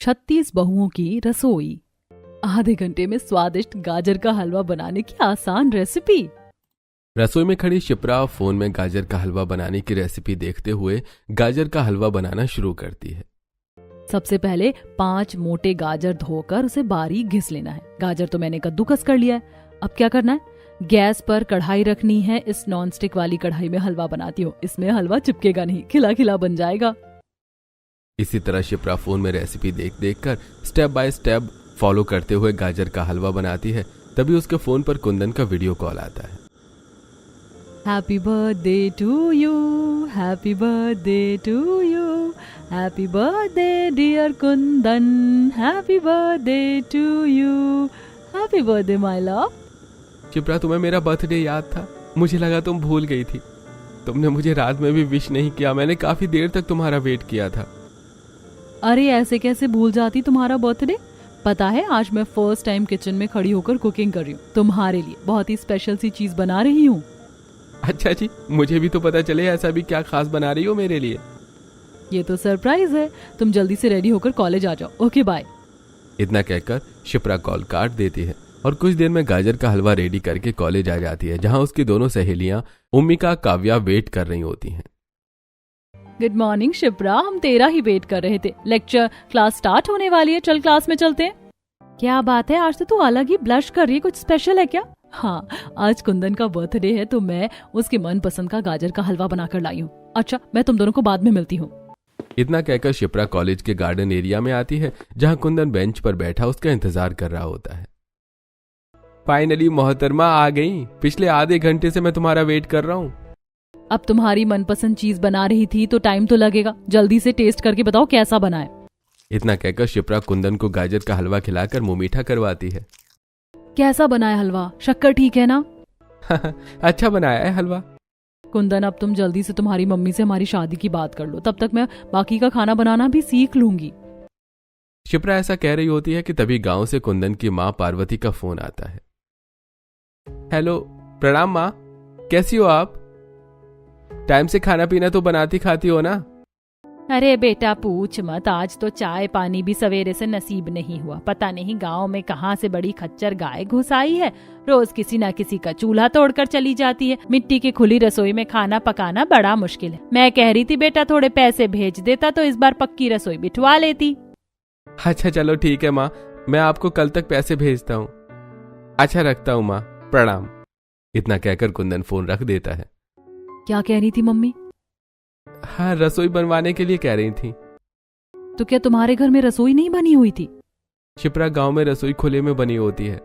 36 बहुओं की रसोई। आधे घंटे में स्वादिष्ट गाजर का हलवा बनाने की आसान रेसिपी। रसोई में खड़ी शिप्रा फोन में गाजर का हलवा बनाने की रेसिपी देखते हुए गाजर का हलवा बनाना शुरू करती है। सबसे पहले 5 मोटे गाजर धोकर उसे बारीक घिस लेना है। गाजर तो मैंने कद्दूकस कर लिया है। अब क्या करना है, गैस पर कढ़ाई रखनी है। इस नॉन स्टिक वाली कढ़ाई में हलवा बनाती हूँ, इसमें हलवा चिपकेगा नहीं, खिला खिला बन जाएगा। इसी तरह शिप्रा फोन में रेसिपी देख देख कर स्टेप बाय स्टेप फॉलो करते हुए गाजर का हलवा बनाती है। तभी उसके फोन पर कुंदन का वीडियो कॉल आता है। Happy birthday to you, happy birthday to you, happy birthday dear Kundan, happy birthday to you, happy birthday my love. Shipra, तुम्हें मेरा बर्थडे याद था? मुझे लगा तुम भूल गई थी। तुमने मुझे रात में भी विश नहीं किया। मैंने काफी देर तक तुम्हारा वेट किया था। अरे ऐसे कैसे भूल जाती तुम्हारा बर्थडे। पता है आज मैं फर्स्ट टाइम किचन में खड़ी होकर कुकिंग कर रही हूँ। तुम्हारे लिए बहुत ही स्पेशल सी चीज बना रही हूँ। अच्छा जी, मुझे भी तो पता चले ऐसा भी क्या खास बना रही हो मेरे लिए। ये तो सरप्राइज है। तुम जल्दी से रेडी होकर कॉलेज आ जाओ। Okay bye. इतना कहकर शिप्रा कॉल काट देती है और कुछ देर में गाजर का हलवा रेडी करके कॉलेज आ जाती है, जहां उसकी दोनों सहेलियां उम्मिका काव्या वेट कर रही होती हैं। गुड मॉर्निंग शिप्रा, हम तेरा ही वेट कर रहे थे। लेक्चर क्लास स्टार्ट होने वाली है, चल क्लास में चलते हैं। क्या बात है, आज तो तू अलग ही ब्लश कर रही है, कुछ स्पेशल है क्या? हाँ, आज कुंदन का बर्थडे है तो मैं उसके मनपसंद का गाजर का हलवा बनाकर लाई हूँ। अच्छा, मैं तुम दोनों को बाद में मिलती हूँ। इतना कहकर शिप्रा कॉलेज के गार्डन एरिया में आती है, जहां कुंदन बेंच पर बैठा उसका इंतजार कर रहा होता है। फाइनली मोहतरमा आ गई। पिछले आधे घंटे से मैं तुम्हारा वेट कर रहा हूँ। अब तुम्हारी मनपसंद चीज बना रही थी तो टाइम तो लगेगा। जल्दी से टेस्ट करके बताओ कैसा बना है। इतना कहकर शिप्रा कुंदन को गाजर का हलवा खिलाकर मुंह मीठा करवाती है। कैसा बना है हलवा? शक्कर ठीक है ना? अच्छा बनाया है हलवा। कुंदन, अब तुम जल्दी से तुम्हारी मम्मी से हमारी शादी की बात कर लो, तब तक मैं बाकी का खाना बनाना भी सीख लूंगी। शिप्रा ऐसा कह रही होती है कि तभी गांव से कुंदन की माँ पार्वती का फोन आता है। हेलो, प्रणाम माँ, कैसी हो आप? टाइम से खाना पीना तो बनाती खाती हो ना? अरे बेटा पूछ मत, आज तो चाय पानी भी सवेरे से नसीब नहीं हुआ। पता नहीं गांव में कहां से बड़ी खच्चर गाय घुस आई है। रोज किसी ना किसी का चूल्हा तोड़कर चली जाती है। मिट्टी की खुली रसोई में खाना पकाना बड़ा मुश्किल है। मैं कह रही थी बेटा थोड़े पैसे भेज देता तो इस बार पक्की रसोई बिठवा लेती। अच्छा चलो ठीक है माँ, मैं आपको कल तक पैसे भेजता हूँ। अच्छा रखता हूँ माँ, प्रणाम। इतना कहकर कुंदन फोन रख देता है। क्या कह रही थी मम्मी? हाँ, रसोई बनवाने के लिए कह रही थी। तो क्या तुम्हारे घर में रसोई नहीं बनी हुई थी? शिप्रा, गांव में रसोई खुले में बनी होती है।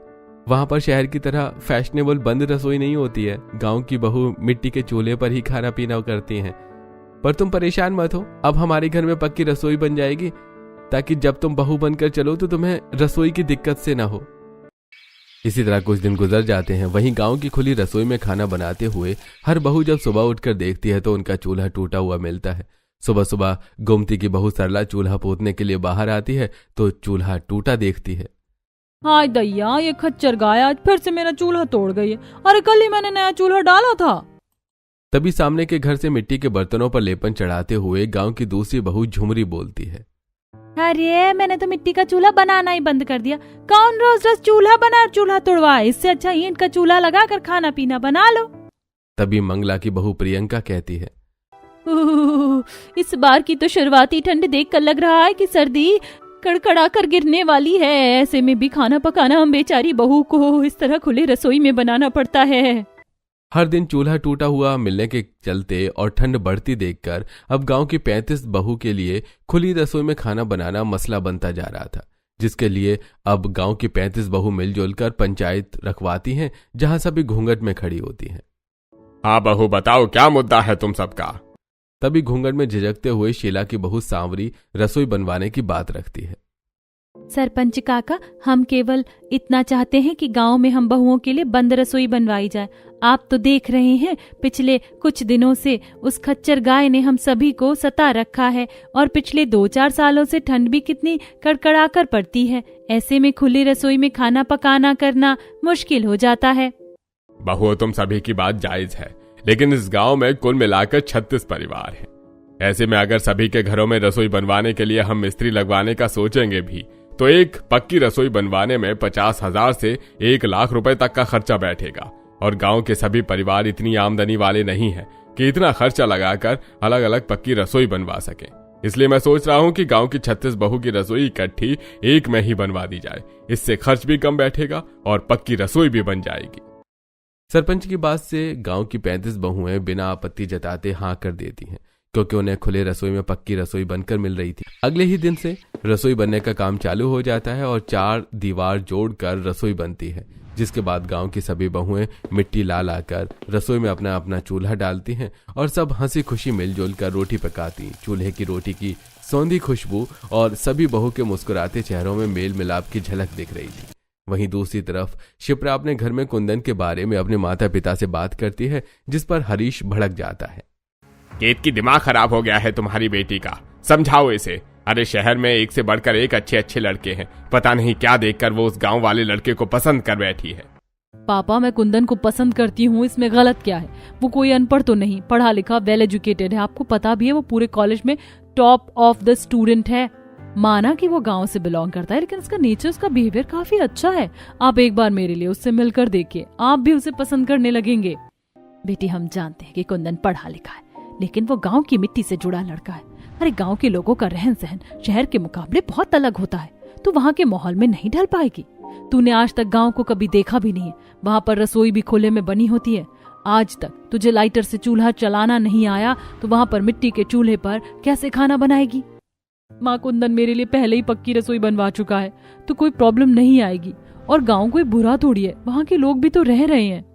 वहां पर शहर की तरह फैशनेबल बंद रसोई नहीं होती है। गांव की बहू मिट्टी के चूल्हे पर ही खाना पीना करती हैं। पर तुम परेशान मत हो, अब हमारे घर में पक्की रसोई बन जाएगी, ताकि जब तुम बहू बनकर चलो तो तुम्हें रसोई की दिक्कत से ना हो। इसी तरह कुछ दिन गुजर जाते हैं। वहीं गांव की खुली रसोई में खाना बनाते हुए हर बहू जब सुबह उठकर देखती है तो उनका चूल्हा टूटा हुआ मिलता है। सुबह सुबह गोमती की बहू सरला चूल्हा पोतने के लिए बाहर आती है तो चूल्हा टूटा देखती है। हाय दैया, ये खच्चर गाय आज फिर से मेरा चूल्हा तोड़ गई है। अरे कल ही मैंने नया चूल्हा डाला था। तभी सामने के घर से मिट्टी के बर्तनों पर लेपन चढ़ाते हुए गांव की दूसरी बहू झुमरी बोलती है। अरे मैंने तो मिट्टी का चूल्हा बनाना ही बंद कर दिया। कौन रोज रोज चूल्हा बना चूल्हा तोड़वाए, इससे अच्छा ईंट का चूल्हा लगाकर खाना पीना बना लो। तभी मंगला की बहू प्रियंका कहती है, इस बार की तो शुरुआती ठंड देखकर लग रहा है कि सर्दी कड़कड़ा कर गिरने वाली है। ऐसे में भी खाना पकाना हम बेचारी बहू को इस तरह खुले रसोई में बनाना पड़ता है। हर दिन चूल्हा टूटा हुआ मिलने के चलते और ठंड बढ़ती देखकर अब गांव की 35 बहू के लिए खुली रसोई में खाना बनाना मसला बनता जा रहा था, जिसके लिए अब गांव की 35 बहू मिलजुल कर पंचायत रखवाती हैं, जहां सभी घूंघट में खड़ी होती हैं। हाँ बहू, बताओ क्या मुद्दा है तुम सबका? तभी घूंघट में झिझकते हुए शीला की बहू सांवरी रसोई बनवाने की बात रखती है। सरपंच काका, हम केवल इतना चाहते हैं कि गांव में हम बहुओं के लिए बंद रसोई बनवाई जाए। आप तो देख रहे हैं पिछले कुछ दिनों से उस खच्चर गाय ने हम सभी को सता रखा है और पिछले 2-4 सालों से ठंड भी कितनी कड़कड़ा कर पड़ती है। ऐसे में खुली रसोई में खाना पकाना करना मुश्किल हो जाता है। बहू, तुम सभी की बात जायज है, लेकिन इस गांव में कुल मिलाकर 36 परिवार हैं। ऐसे में अगर सभी के घरों में रसोई बनवाने के लिए हम मिस्त्री लगवाने का सोचेंगे भी तो एक पक्की रसोई बनवाने में 50,000 से 1,00,000 रुपए तक का खर्चा बैठेगा। और गांव के सभी परिवार इतनी आमदनी वाले नहीं हैं कि इतना खर्चा लगाकर अलग अलग पक्की रसोई बनवा सकें। इसलिए मैं सोच रहा हूं कि गांव की 36 बहू की रसोई इकट्ठी एक में ही बनवा दी जाए। इससे खर्च भी कम बैठेगा और पक्की रसोई भी बन जाएगी। सरपंच की बात से गांव की 35 बहुएं बिना आपत्ति जताते हाँ कर देती हैं, क्योंकि उन्हें खुले रसोई में पक्की रसोई बनकर मिल रही थी। अगले ही दिन से रसोई बनने का काम चालू हो जाता है और 4 दीवार जोड़कर रसोई बनती है, जिसके बाद गांव की सभी बहुएं मिट्टी ला लाकर रसोई में अपना अपना चूल्हा डालती हैं और सब हंसी खुशी मिलजुल कर रोटी पकाती। चूल्हे की रोटी की सौंधी खुशबू और सभी बहू के मुस्कुराते चेहरों में मेल मिलाप की झलक दिख रही थी। वहीं दूसरी तरफ शिप्रा अपने घर में कुंदन के बारे में अपने माता पिता से बात करती है, जिस पर हरीश भड़क जाता है। केत की दिमाग खराब हो गया है तुम्हारी बेटी का, समझाओ इसे। अरे शहर में एक से बढ़कर एक अच्छे अच्छे लड़के हैं, पता नहीं क्या देखकर वो उस गांव वाले लड़के को पसंद कर बैठी है। पापा, मैं कुंदन को पसंद करती हूँ, इसमें गलत क्या है? वो कोई अनपढ़ तो नहीं, पढ़ा लिखा वेल एजुकेटेड है। आपको पता भी है वो पूरे कॉलेज में टॉप ऑफ द स्टूडेंट है। माना कि वो गांव से बिलोंग करता है, लेकिन उसका नेचर, उसका बिहेवियर काफी अच्छा है। आप एक बार मेरे लिए उससे मिलकर देखिए, आप भी उसे पसंद करने लगेंगे। बेटी, हम जानते हैं कि कुंदन पढ़ा लिखा है, लेकिन वो गांव की मिट्टी से जुड़ा लड़का है। अरे गांव के लोगों का रहन सहन शहर के मुकाबले बहुत अलग होता है, तो वहाँ के माहौल में नहीं ढल पाएगी। तूने आज तक गांव को कभी देखा भी नहीं है, वहाँ पर रसोई भी खुले में बनी होती है। आज तक तुझे लाइटर से चूल्हा चलाना नहीं आया, तो वहाँ पर मिट्टी के चूल्हे पर कैसे खाना बनाएगी? माँ, कुंदन मेरे लिए पहले ही पक्की रसोई बनवा चुका है, तो कोई प्रॉब्लम नहीं आएगी। और गांव कोई बुरा थोड़ी है, वहाँ के लोग भी तो रह रहे हैं।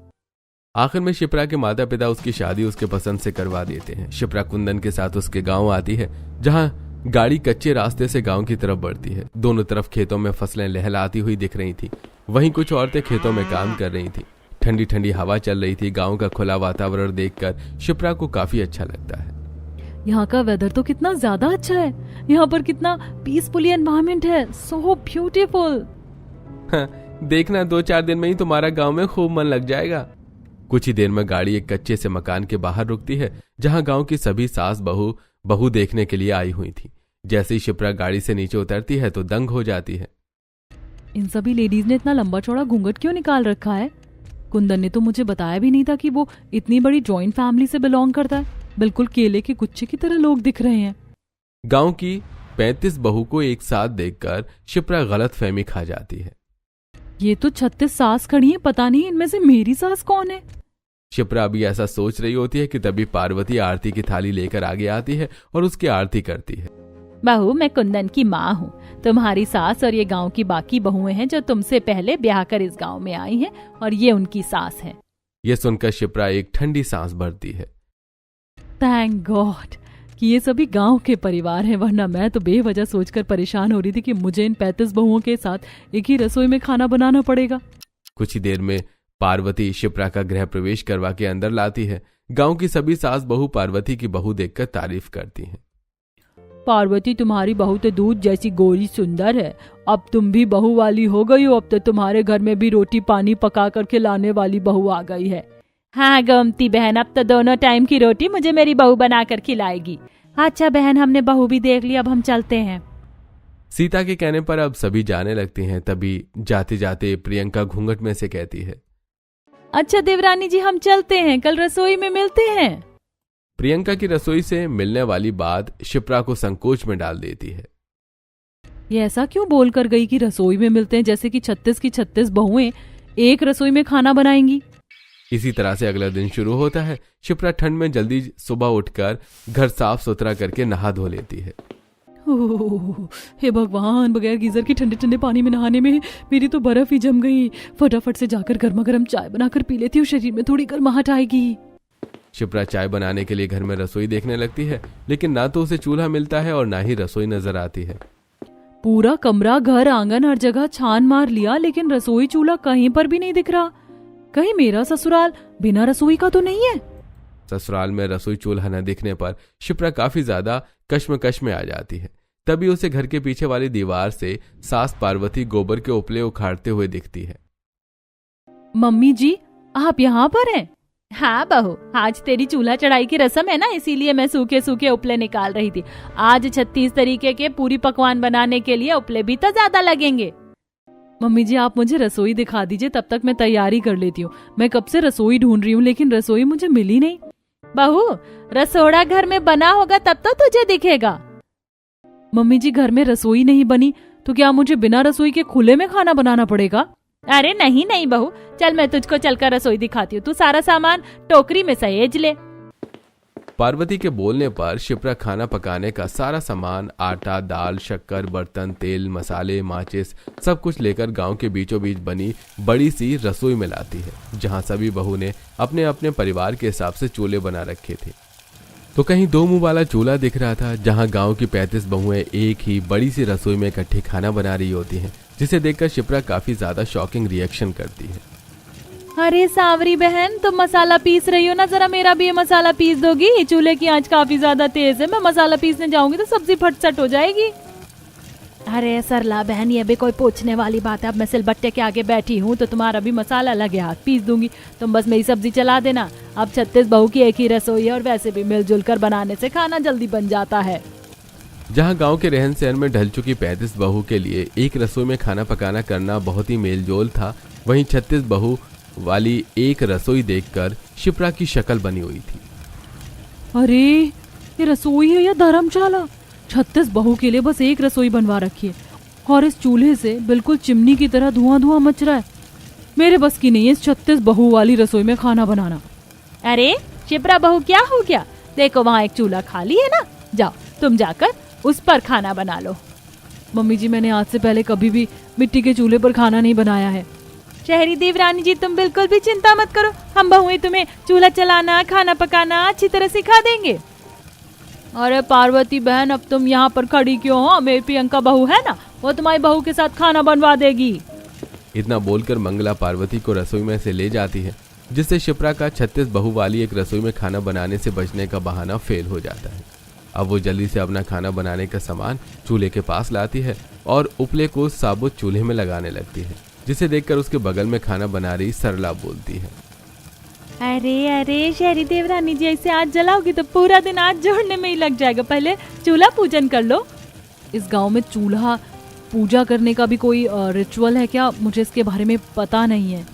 आखिर में शिप्रा के माता पिता उसकी शादी उसके पसंद से करवा देते हैं। शिप्रा कुंदन के साथ उसके गांव आती है, जहां गाड़ी कच्चे रास्ते से गांव की तरफ बढ़ती है। दोनों तरफ खेतों में फसलें लहलाती हुई दिख रही थी। वहीं कुछ औरतें खेतों में काम कर रही थी। ठंडी ठंडी हवा चल रही थी। गांव का खुला वातावरण देखकर शिप्रा को काफी अच्छा लगता है। यहाँ का वेदर तो कितना ज्यादा अच्छा है, यहाँ पर कितना पीसफुली एनवायरनमेंट है, सो ब्यूटीफुल। देखना 2-4 दिन में ही तुम्हारा गांव में खूब मन लग जाएगा। कुछ ही देर में गाड़ी एक कच्चे से मकान के बाहर रुकती है, जहां गांव की सभी सास बहू देखने के लिए आई हुई थी। जैसे ही शिप्रा गाड़ी से नीचे उतरती है तो दंग हो जाती है। इन सभी लेडीज ने इतना लंबा चौड़ा घूंघट क्यों निकाल रखा है? कुंदन ने तो मुझे बताया भी नहीं था कि वो इतनी बड़ी जॉइंट फैमिली से बिलोंग करता है। बिल्कुल केले के गुच्छे की तरह लोग दिख रहे हैं। गांव की 35 बहू को एक साथ देखकर शिप्रा गलतफहमी खा जाती है। ये तो 36 सास खड़ी हैं, पता नहीं इनमें से मेरी सास कौन है। शिप्रा अभी ऐसा सोच रही होती है कि तभी पार्वती आरती की थाली लेकर आगे आती है और उसकी आरती करती है। बहू, मैं कुंदन की माँ हूँ। तुम्हारी सास और ये गांव की बाकी बहुएं हैं जो तुमसे पहले ब्याह कर इस गांव में आई हैं, और ये उनकी सास है। ये सुनकर शिप्रा एक ठंडी सांस भरती है। थैंक गॉड कि ये सभी गांव के परिवार हैं, वरना मैं तो बेवजह सोचकर परेशान हो रही थी कि मुझे इन 35 बहुओं के साथ एक ही रसोई में खाना बनाना पड़ेगा। कुछ ही देर में पार्वती शिप्रा का गृह प्रवेश करवा के अंदर लाती है। गांव की सभी सास बहू पार्वती की बहू देखकर तारीफ करती हैं। पार्वती, तुम्हारी बहू तो दूध जैसी गोरी सुंदर है। अब तुम भी बहू वाली हो गई हो। अब तो तुम्हारे घर में भी रोटी पानी पका कर खिलाने वाली बहू आ गई है। हाँ गोमती बहन, अब तो दोनों टाइम की रोटी मुझे मेरी बहू बनाकर खिलाएगी। अच्छा बहन, हमने बहू भी देख ली, अब हम चलते हैं। सीता के कहने पर अब सभी जाने लगते हैं। तभी जाते जाते प्रियंका घूंघट में से कहती है, अच्छा देवरानी जी, हम चलते हैं, कल रसोई में मिलते हैं। प्रियंका की रसोई से मिलने वाली बात शिप्रा को संकोच में डाल देती है। ये ऐसा क्यों बोल कर गई कि रसोई में मिलते हैं, जैसे कि 36 की 36 बहुएं एक रसोई में खाना बनाएंगी। इसी तरह से अगला दिन शुरू होता है। शिप्रा ठंड में जल्दी सुबह उठकर घर साफ सुथरा करके नहा धो लेती है। हे भगवान, बगैर गीजर के ठंडे ठंडे पानी में नहाने में मेरी तो बर्फ ही जम गई। फटाफट से जाकर गर्मा गर्म चाय बनाकर पी लेती हूँ, शरीर में थोड़ी गर्माहट आएगी। शिप्रा चाय बनाने के लिए घर में रसोई देखने लगती है, लेकिन ना तो उसे चूल्हा मिलता है और ना ही रसोई नजर आती है। पूरा कमरा, घर, आंगन, हर जगह छान मार लिया, लेकिन रसोई चूल्हा कहीं पर भी नहीं दिख रहा। कहीं मेरा ससुराल बिना रसोई का तो नहीं है? ससुराल में रसोई चूल्हा न दिखने पर शिप्रा काफी ज्यादा कश्मकश में आ जाती है। तभी उसे घर के पीछे वाली दीवार से सास पार्वती गोबर के उपले उखाड़ते हुए दिखती है। मम्मी जी, आप यहाँ पर हैं? हाँ बहू, आज तेरी चूल्हा चढ़ाई की रस्म है ना, इसीलिए मैं सूखे सूखे उपले निकाल रही थी। आज 36 तरीके के पूरी पकवान बनाने के लिए उपले भी तो ज्यादा लगेंगे। मम्मी जी आप मुझे रसोई दिखा दीजिए, तब तक मैं तैयारी कर लेती हूँ। मैं कब से रसोई ढूंढ रही हूँ लेकिन रसोई मुझे मिली नहीं। बहू, रसोड़ा घर में बना होगा तब तो तुझे दिखेगा। मम्मी जी घर में रसोई नहीं बनी तो क्या मुझे बिना रसोई के खुले में खाना बनाना पड़ेगा? अरे नहीं नहीं बहू, चल मैं तुझको चलकर रसोई दिखाती हूँ, तू सारा सामान टोकरी में सहेज ले। पार्वती के बोलने पर शिप्रा खाना पकाने का सारा सामान, आटा, दाल, शक्कर, बर्तन, तेल, मसाले, माचिस सब कुछ लेकर गांव के बीचों बीच बनी बड़ी सी रसोई में लाती है, जहां सभी बहू ने अपने अपने परिवार के हिसाब से चूल्हे बना रखे थे। तो कहीं 2 मुंह वाला चूल्हा दिख रहा था, जहां गांव की 35 बहुएं एक ही बड़ी सी रसोई में इकट्ठे खाना बना रही होती हैं, जिसे देखकर शिप्रा काफी ज्यादा शॉकिंग रिएक्शन करती है। अरे सावरी बहन, तुम मसाला पीस रही हो ना, जरा मेरा भी ये मसाला पीस दोगी? चूल्हे की आंच काफी ज्यादा तेज है, मैं मसाला पीसने जाऊंगी तो सब्जी फटसट हो जाएगी। अरे सरला बहन, ये भी कोई पूछने वाली बात है? अब मैं सिलबट्टे के आगे बैठी हूँ तो तुम्हारा भी मसाला लगे हाथ पीस दूंगी, तुम बस मेरी सब्जी चला देना। अब 36 बहू की एक ही रसोई है और वैसे भी मिलजुल कर बनाने से खाना जल्दी बन जाता है। जहां गांव के रहन सहन में ढल चुकी 35 बहू के लिए एक रसोई में खाना पकाना करना बहुत ही मेलजोल था, वहीं 36 बहू वाली एक रसोई देखकर शिप्रा की शक्ल बनी हुई थी। अरे ये रसोई है या धर्मशाला? 36 बहू के लिए बस एक रसोई बनवा रखी है और इस चूल्हे से बिल्कुल चिमनी की तरह धुआं धुआं मच रहा है। मेरे बस की नहीं है इस 36 बहू वाली रसोई में खाना बनाना। अरे शिप्रा बहू, क्या हो गया? देखो वहाँ एक चूल्हा खाली है ना, जाओ तुम जाकर उस पर खाना बना लो। मम्मी जी मैंने आज से पहले कभी भी मिट्टी के चूल्हे पर खाना नहीं बनाया है। शहरी देवरानी जी तुम बिल्कुल भी चिंता मत करो, हम बहुएं तुम्हें चूल्हा चलाना, खाना पकाना अच्छी तरह सिखा देंगे। अरे पार्वती बहन, अब तुम यहाँ पर खड़ी क्यों हो? मेरी प्रियंका बहू है ना, वो तुम्हारी बहू के साथ खाना बनवा देगी। इतना बोलकर मंगला पार्वती को रसोई में से ले जाती है, जिससे शिप्रा का 36 बहू वाली एक रसोई में खाना बनाने से बचने का बहाना फेल हो जाता है। अब वो जल्दी से अपना खाना बनाने का सामान चूल्हे के पास लाती है और उपले को साबुत चूल्हे में लगाने लगती है, जिसे देखकर उसके बगल में खाना बना रही सरला बोलती है, अरे अरे शहरी देवरानी जी, ऐसे आज जलाओगी तो पूरा दिन आज जोड़ने में ही लग जाएगा, पहले चूल्हा पूजन कर लो। इस गांव में चूल्हा पूजा करने का भी कोई रिचुअल है क्या? मुझे इसके बारे में पता नहीं है।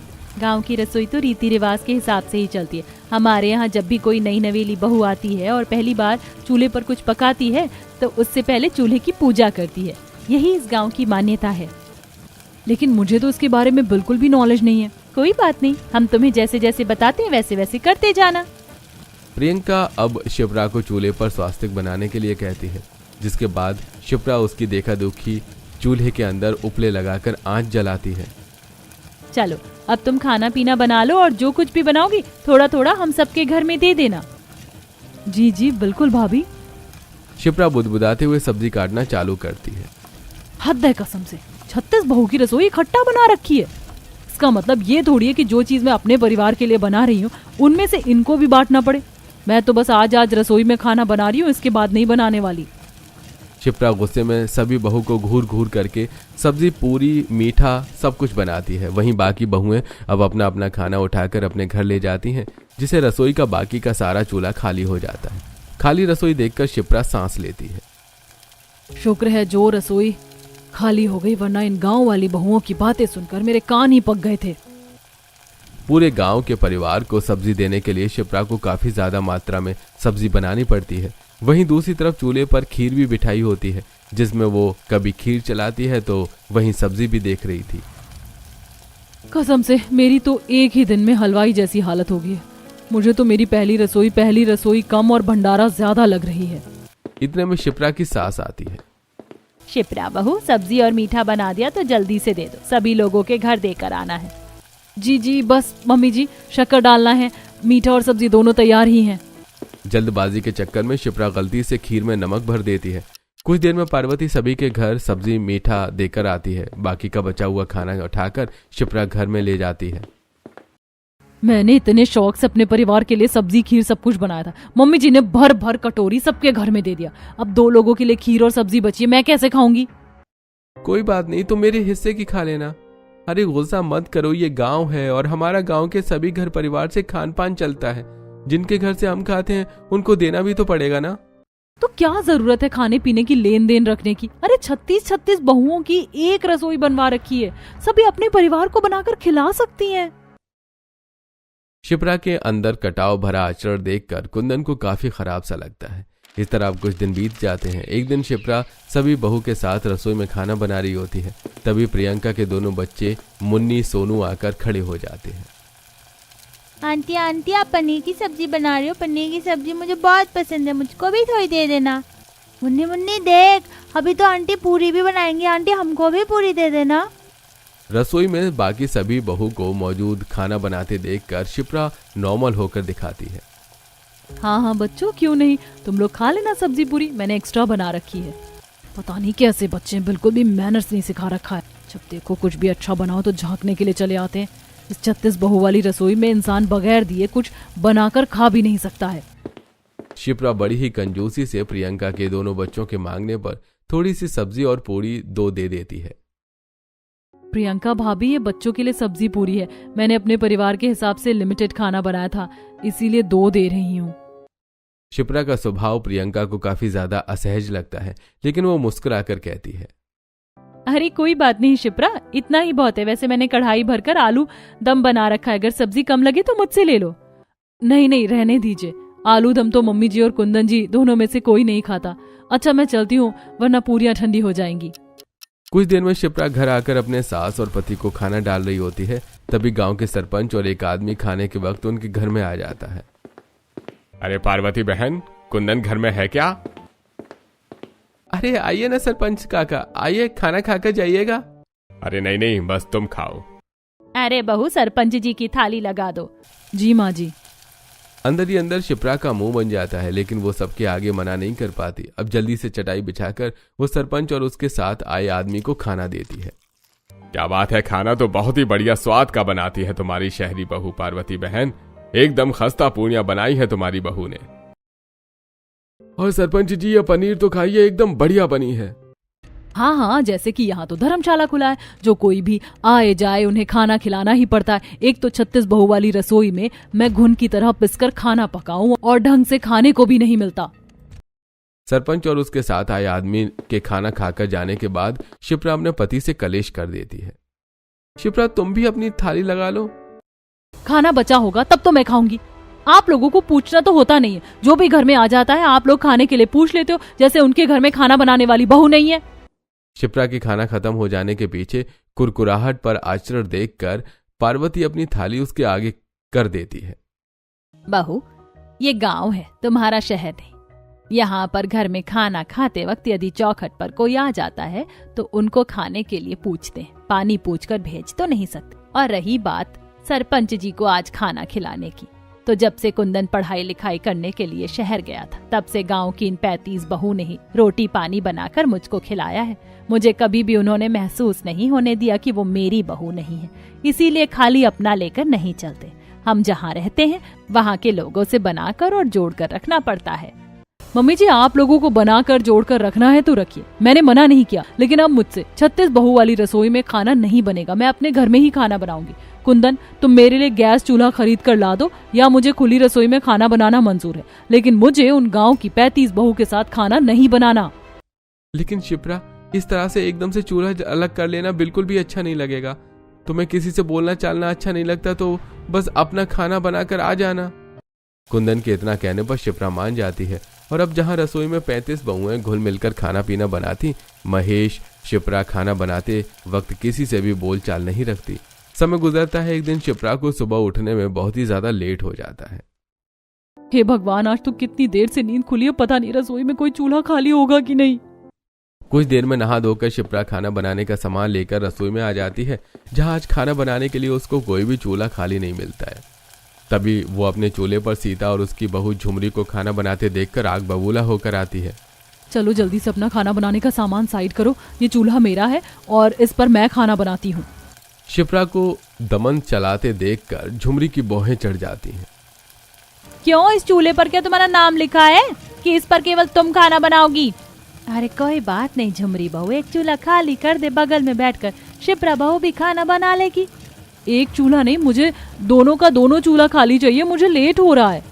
गांव की रसोई तो रीति रिवाज के हिसाब से ही चलती है। हमारे यहाँ जब भी कोई नई नवेली बहू आती है और पहली बार चूल्हे पर कुछ पकाती है तो उससे पहले चूल्हे की पूजा करती है, यही इस गांव की मान्यता है। लेकिन मुझे तो इसके बारे में बिल्कुल भी नॉलेज नहीं है। कोई बात नहीं, हम तुम्हें जैसे जैसे बताते हैं वैसे वैसे करते जाना। प्रियंका अब शिप्रा को चूल्हे पर स्वास्तिक बनाने के लिए कहती है, जिसके बाद शिप्रा उसकी देखा दुखी चूल्हे के अंदर उपले लगाकर आंच जलाती है। चलो अब तुम खाना पीना बना लो और जो कुछ भी बनाओगी थोड़ा थोड़ा हम सबके घर में दे देना। जी जी बिल्कुल भाभी। शिप्रा बुदबुदाते हुए सब्जी काटना चालू करती है। हद है कसम से, 36 बहू की रसोई इकट्ठा बना रखी है। इसका मतलब ये थोड़ी है कि जो चीज मैं अपने परिवार के लिए बना रही हूँ उनमें से इनको भी बांटना पड़े। मैं तो बस आज रसोई में खाना बना रही हूँ, इसके बाद नहीं बनाने वाली। शिप्रा गुस्से में सभी बहू को घूर घूर करके सब्जी, पूरी, मीठा सब कुछ बनाती है। वहीं बाकी बहुएं अब अपना अपना खाना उठाकर अपने घर ले जाती हैं, जिसे रसोई का बाकी का सारा चूल्हा खाली हो जाता है। खाली रसोई देखकर शिप्रा सांस लेती है। शुक्र है जो रसोई खाली हो गई, वरना इन गांव वाली बहुओं की बातें सुनकर मेरे कान ही पक गए थे। पूरे गांव के परिवार को सब्जी देने के लिए शिप्रा को काफी ज्यादा मात्रा में सब्जी बनानी पड़ती है। वहीं दूसरी तरफ चूल्हे पर खीर भी बिठाई होती है, जिसमें वो कभी खीर चलाती है तो वहीं सब्जी भी देख रही थी। कसम से मेरी तो एक ही दिन में हलवाई जैसी हालत हो गई है। मुझे तो मेरी पहली रसोई कम और भंडारा ज्यादा लग रही है। इतने में शिप्रा की सास आती है। शिप्रा बहू, सब्जी और मीठा बना दिया तो जल्दी से दे दो, सभी लोगों के घर देकर आना है। जी जी बस मम्मी जी, शक्कर डालना है, मीठा और सब्जी दोनों तैयार ही हैं। जल्दबाजी के चक्कर में शिप्रा गलती से खीर में नमक भर देती है। कुछ देर में पार्वती सभी के घर सब्जी, मीठा देकर आती है। बाकी का बचा हुआ खाना उठाकर शिप्रा घर में ले जाती है। मैंने इतने शौक से अपने परिवार के लिए सब्जी, खीर सब कुछ बनाया था। मम्मी जी ने भर भर कटोरी सबके घर में दे दिया। अब 2 लोगों के लिए खीर और सब्जी बची है, मैं कैसे खाऊंगी? कोई बात नहीं, तुम मेरे हिस्से की खा लेना। अरे गुस्सा मत करो, ये गांव है और हमारा गांव के सभी घर परिवार से खान पान चलता है। जिनके घर से हम खाते हैं उनको देना भी तो पड़ेगा ना। तो क्या जरूरत है खाने पीने की लेन देन रखने की? अरे 36 बहुओं की एक रसोई बनवा रखी है, सभी अपने परिवार को बनाकर खिला सकती हैं। शिप्रा के अंदर कटाव भरा आचरण देखकर कुंदन को काफी खराब सा लगता है। इस तरह अब कुछ दिन बीत जाते हैं। एक दिन शिप्रा सभी बहू के साथ रसोई में खाना बना रही होती है। तभी प्रियंका के दोनों बच्चे मुन्नी सोनू आकर खड़े हो जाते हैं। आंटी आंटी, आप पनीर की सब्जी बना रही हो? पनीर की सब्जी मुझे बहुत पसंद है, मुझको भी थोड़ी दे देना। मुन्नी मुन्नी देख, अभी तो आंटी पूरी भी बनाएंगी, आंटी हमको भी पूरी दे देना। रसोई में बाकी सभी बहू को मौजूद खाना बनाते देखकर शिप्रा नॉर्मल होकर दिखाती है। हाँ बच्चों, क्यों नहीं, तुम लोग खा लेना सब्जी पूरी, मैंने एक्स्ट्रा बना रखी है। पता नहीं कैसे बच्चे, बिल्कुल भी मैनर्स नहीं सिखा रखा है। जब देखो कुछ भी अच्छा बनाओ तो झांकने के लिए चले आते हैं। इस 36 बहू वाली रसोई में इंसान बगैर दिए कुछ बनाकर खा भी नहीं सकता है। शिप्रा बड़ी ही कंजूसी से प्रियंका के दोनों बच्चों के मांगने पर थोड़ी सी सब्जी और पूरी 2 दे देती है। प्रियंका भाभी, ये बच्चों के लिए सब्जी पूरी है, मैंने अपने परिवार के हिसाब से लिमिटेड खाना बनाया था, इसीलिए 2 दे रही हूँ। शिप्रा का स्वभाव प्रियंका को काफी ज्यादा असहज लगता है, लेकिन वो मुस्कुराकर कहती है, अरे कोई बात नहीं शिप्रा, इतना ही बहुत है। वैसे मैंने कढ़ाई भरकर आलू दम बना रखा है, अगर सब्जी कम लगे तो मुझसे ले लो। नहीं रहने दीजिए, आलू दम तो मम्मी जी और कुंदन जी दोनों में से कोई नहीं खाता। अच्छा मैं चलती हूँ, वरना पूरियां ठंडी हो जाएंगी। कुछ देर में शिप्रा घर आकर अपने सास और पति को खाना डाल रही होती है। तभी गांव के सरपंच और एक आदमी खाने के वक्त उनके घर में आ जाता है। अरे पार्वती बहन, कुंदन घर में है क्या? अरे आइए ना सरपंच काका, आइए खाना खाकर जाइएगा। अरे नहीं, बस तुम खाओ। अरे बहू, सरपंच जी की थाली लगा दो। जी माँ जी। अंदर ही अंदर शिप्रा का मुंह बन जाता है, लेकिन वो सबके आगे मना नहीं कर पाती। अब जल्दी से चटाई बिछाकर वो सरपंच और उसके साथ आए आदमी को खाना देती है। क्या बात है, खाना तो बहुत ही बढ़िया स्वाद का बनाती है तुम्हारी शहरी बहू पार्वती बहन। एकदम खस्ता पूरियां बनाई है तुम्हारी बहू ने। और सरपंच जी, ये पनीर तो खाइए, एकदम बढ़िया बनी है। हाँ, जैसे कि यहाँ तो धर्मशाला खुला है, जो कोई भी आए जाए उन्हें खाना खिलाना ही पड़ता है। एक तो 36 बहू वाली रसोई में मैं घुन की तरह पिसकर खाना पकाऊं और ढंग से खाने को भी नहीं मिलता। सरपंच और उसके साथ आए आदमी के खाना खाकर जाने के बाद शिप्रा अपने पति से कलेश कर देती है। शिप्रा, तुम भी अपनी थाली लगा लो। खाना बचा होगा तब तो मैं खाऊंगी। आप लोगों को पूछना तो होता नहीं है, जो भी घर में आ जाता है आप लोग खाने के लिए पूछ लेते हो, जैसे उनके घर में खाना बनाने वाली बहू नहीं है। शिप्रा की खाना खत्म हो जाने के पीछे कुरकुराहट पर आचरण देखकर पार्वती अपनी थाली उसके आगे कर देती है। बहू, ये गांव है, तुम्हारा शहर नहीं। यहाँ पर घर में खाना खाते वक्त यदि चौखट पर कोई आ जाता है तो उनको खाने के लिए पूछते हैं, पानी पूछकर भेज तो नहीं सकते। और रही बात सरपंच जी को आज खाना खिलाने की, तो जब से कुंदन पढ़ाई लिखाई करने के लिए शहर गया था, तब से गांव की इन 35 बहू ने ही रोटी पानी बनाकर मुझको खिलाया है। मुझे कभी भी उन्होंने महसूस नहीं होने दिया कि वो मेरी बहू नहीं है। इसीलिए खाली अपना लेकर नहीं चलते। हम जहाँ रहते हैं वहाँ के लोगों से बनाकर और जोड़कर रखना पड़ता है। मम्मी जी, आप लोगों को बनाकर जोड़कर रखना है तो रखिए, मैंने मना नहीं किया, लेकिन अब मुझसे 36 बहू वाली रसोई में खाना नहीं बनेगा। मैं अपने घर में ही खाना बनाऊंगी। कुंदन, तुम मेरे लिए गैस चूल्हा खरीद कर ला दो, या मुझे खुली रसोई में खाना बनाना मंजूर है, लेकिन मुझे उन गांव की 35 बहू के साथ खाना नहीं बनाना। लेकिन शिप्रा, इस तरह से एकदम से चूल्हा अलग कर लेना बिल्कुल भी अच्छा नहीं लगेगा। तुम्हें किसी से बोलना चालना अच्छा नहीं लगता तो बस अपना खाना बनाकर आ जाना। कुंदन के इतना कहने पर शिप्रा मान जाती है और अब जहां रसोई में 35 बहुएं घुल मिलकर खाना पीना बनाती, महेश शिप्रा खाना बनाते वक्त किसी से भी बोलचाल नहीं रखती। समय गुजरता है। एक दिन शिप्रा को सुबह उठने में बहुत ही ज्यादा लेट हो जाता है। हे भगवान, आज तो कितनी देर से नींद खुली है, पता नहीं रसोई में कोई चूल्हा खाली होगा कि नहीं। कुछ देर में नहा धोकर शिप्रा खाना बनाने का सामान लेकर रसोई में आ जाती है, जहां आज खाना बनाने के लिए उसको कोई भी चूल्हा खाली नहीं मिलता है। तभी वो अपने चूल्हे पर सीता और उसकी बहू झुमरी को खाना बनाते देखकर आग बबूला होकर आती है। चलो जल्दी से अपना खाना बनाने का सामान साइड करो, ये चूल्हा मेरा है और इस पर मैं खाना बनाती हूँ। शिप्रा को दमन चलाते देखकर झुमरी की बौहें चढ़ जाती हैं। क्यों, इस चूल्हे पर क्या तुम्हारा नाम लिखा है कि इस पर केवल तुम खाना बनाओगी? अरे कोई बात नहीं झुमरी बहू, एक चूल्हा खाली कर दे, बगल में बैठकर शिप्रा बहू भी खाना बना लेगी। एक चूल्हा नहीं, मुझे दोनों का दोनों चूल्हा खाली चाहिए, मुझे लेट हो रहा है।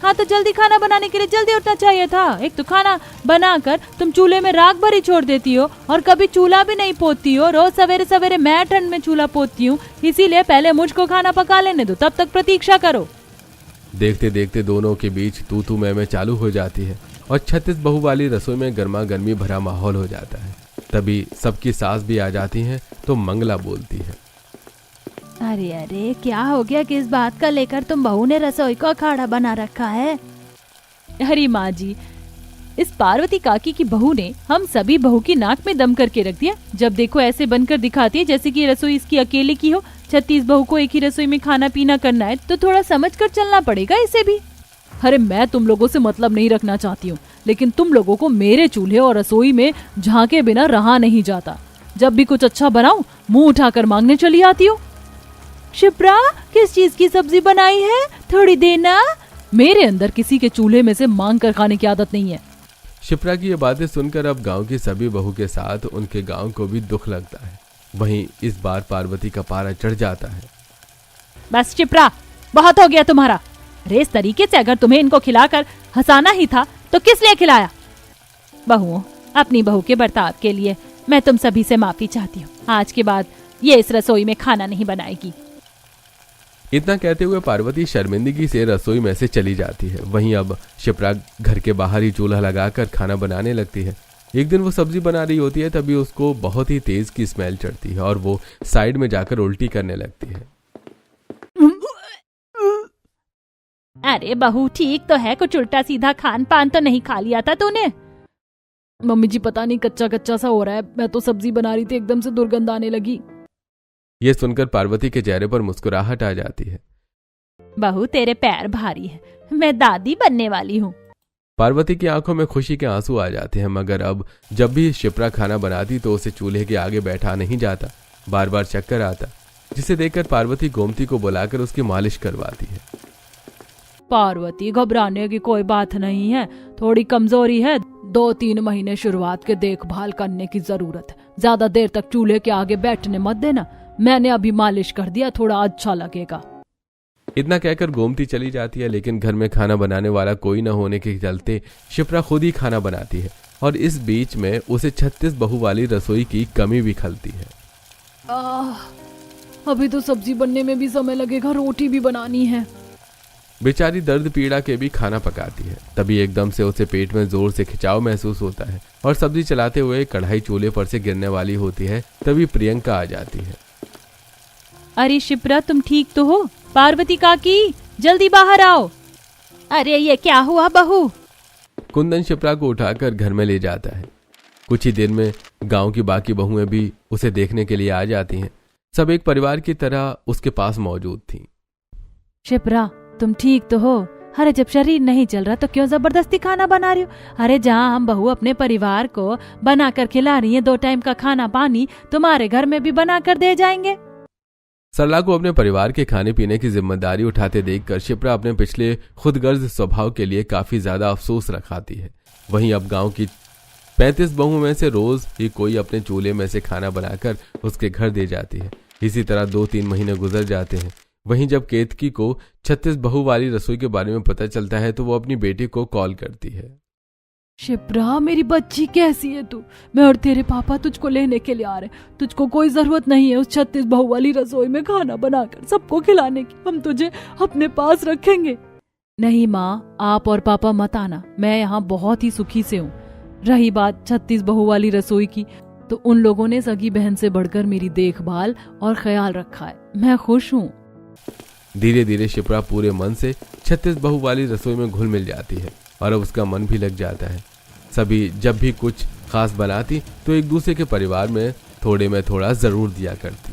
हाँ तो जल्दी खाना बनाने के लिए जल्दी उठना चाहिए था। एक तो खाना बनाकर तुम चूल्हे में राख भरी छोड़ देती हो और कभी चूल्हा भी नहीं पोतती हो। रोज सवेरे सवेरे मैं ठंड में चूल्हा पोतती हूँ, इसीलिए पहले मुझको खाना पका लेने दो, तब तक प्रतीक्षा करो। देखते देखते दोनों के बीच तू मैं चालू हो जाती है और 36 बहू वाली रसोई में गर्मा गर्मी भरा माहौल हो जाता है। तभी सबकी सास भी आ जाती है तो मंगला बोलती है, अरे अरे क्या हो गया, किस बात का लेकर तुम बहू ने रसोई को अखाड़ा बना रखा है? हरी माँ जी, इस पार्वती काकी की बहू ने हम सभी बहू की नाक में दम करके रख दिया। जब देखो ऐसे बनकर दिखाती है जैसे कि रसोई इसकी अकेले की हो। 36 बहू को एक ही रसोई में खाना पीना करना है तो थोड़ा समझ कर चलना पड़ेगा इसे भी। अरे मैं तुम लोगों से मतलब नहीं रखना चाहती हूँ, लेकिन तुम लोगों को मेरे चूल्हे और रसोई में झांके बिना रहा नहीं जाता। जब भी कुछ अच्छा बनाऊं मुंह उठाकर मांगने चली आती हो। शिप्रा, किस चीज की सब्जी बनाई है, थोड़ी देना। मेरे अंदर किसी के चूल्हे में से मांग कर खाने की आदत नहीं है। शिप्रा की ये बातें सुनकर अब गांव की सभी बहू के साथ उनके गांव को भी दुख लगता है। वहीं इस बार पार्वती का पारा चढ़ जाता है। बस शिप्रा, बहुत हो गया तुम्हारा। इस तरीके से अगर तुम्हें इनको खिलाकर हंसाना ही था तो किस लिए खिलाया? बहुओं, अपनी बहू के बर्ताव के लिए मैं तुम सभी से माफी चाहती हूँ। आज के बाद ये इस रसोई में खाना नहीं बनाएगी। इतना कहते हुए पार्वती शर्मिंदगी से रसोई में से चली जाती है। वहीं अब शिप्रा घर के बाहर ही चूल्हा लगाकर खाना बनाने लगती है। एक दिन वो सब्जी बना रही होती है, तभी उसको बहुत ही तेज की स्मेल चढ़ती है और वो साइड में जाकर उल्टी करने लगती है। अरे बहू, ठीक तो है, कुछ उल्टा सीधा खान पान तो नहीं खा लिया था तूने? मम्मी जी पता नहीं कच्चा कच्चा सा हो रहा है, मैं तो सब्जी बना रही थी, एकदम से दुर्गंध आने लगी। ये सुनकर पार्वती के चेहरे पर मुस्कुराहट आ जाती है। बहू, तेरे पैर भारी है, मैं दादी बनने वाली हूँ। पार्वती की आंखों में खुशी के आंसू आ जाते हैं, मगर अब जब भी शिप्रा खाना बनाती तो उसे चूल्हे के आगे बैठा नहीं जाता, बार बार चक्कर आता, जिसे देखकर पार्वती गोमती को बुलाकर उसकी मालिश करवाती है। पार्वती, घबराने की कोई बात नहीं है, थोड़ी कमजोरी है, 2-3 महीने शुरुआत के देखभाल करने की जरूरत है। ज्यादा देर तक चूल्हे के आगे बैठने मत देना, मैंने अभी मालिश कर दिया, थोड़ा अच्छा लगेगा। इतना कहकर गोमती चली जाती है, लेकिन घर में खाना बनाने वाला कोई न होने के चलते शिप्रा खुद ही खाना बनाती है और इस बीच में उसे 36 बहू वाली रसोई की कमी भी खलती है। अभी तो सब्जी बनने में भी समय लगेगा, रोटी भी बनानी है। बेचारी दर्द पीड़ा के भी खाना पकाती है। तभी एकदम से उसे पेट में जोर से खिंचाव महसूस होता है और सब्जी चलाते हुए कढ़ाई चूल्हे पर से गिरने वाली होती है। तभी प्रियंका आ जाती है। अरे शिप्रा, तुम ठीक तो हो? पार्वती काकी, जल्दी बाहर आओ। अरे ये क्या हुआ बहू? कुंदन शिप्रा को उठाकर घर में ले जाता है। कुछ ही देर में गांव की बाकी बहुएं भी उसे देखने के लिए आ जाती हैं। सब एक परिवार की तरह उसके पास मौजूद थीं। शिप्रा, तुम ठीक तो हो? अरे जब शरीर नहीं चल रहा तो क्यों जबरदस्ती खाना बना रही हो? अरे जहाँ हम बहू अपने परिवार को बनाकर खिला रही हैं, 2 टाइम का खाना पानी तुम्हारे घर में भी बनाकर दे जाएंगे। सरला को अपने परिवार के खाने पीने की जिम्मेदारी उठाते देखकर शिप्रा अपने पिछले खुदगर्ज स्वभाव के लिए काफी ज्यादा अफसोस रखाती है। वहीं अब गांव की 35 बहुओं में से रोज ही कोई अपने चूल्हे में से खाना बनाकर उसके घर दे जाती है। इसी तरह 2-3 महीने गुजर जाते हैं। वहीं जब केतकी को 36 बहू वाली रसोई के बारे में पता चलता है तो वो अपनी बेटी को कॉल करती है। शिप्रा, मेरी बच्ची कैसी है तू? मैं और तेरे पापा तुझको लेने के लिए आ रहे। तुझको कोई जरूरत नहीं है उस 36 बहू वाली रसोई में खाना बनाकर सबको खिलाने की, हम तुझे अपने पास रखेंगे। नहीं माँ, आप और पापा मत आना, मैं यहाँ बहुत ही सुखी से हूँ। रही बात 36 बहू वाली रसोई की, तो उन लोगों ने सगी बहन से बढ़कर मेरी देखभाल और ख्याल रखा है, मैं खुश हूँ। धीरे धीरे शिप्रा पूरे मन से 36 बहू वाली रसोई में घुल मिल जाती है और अब उसका मन भी लग जाता है। सभी जब भी कुछ खास बनाती तो एक दूसरे के परिवार में थोड़े में थोड़ा जरूर दिया करती।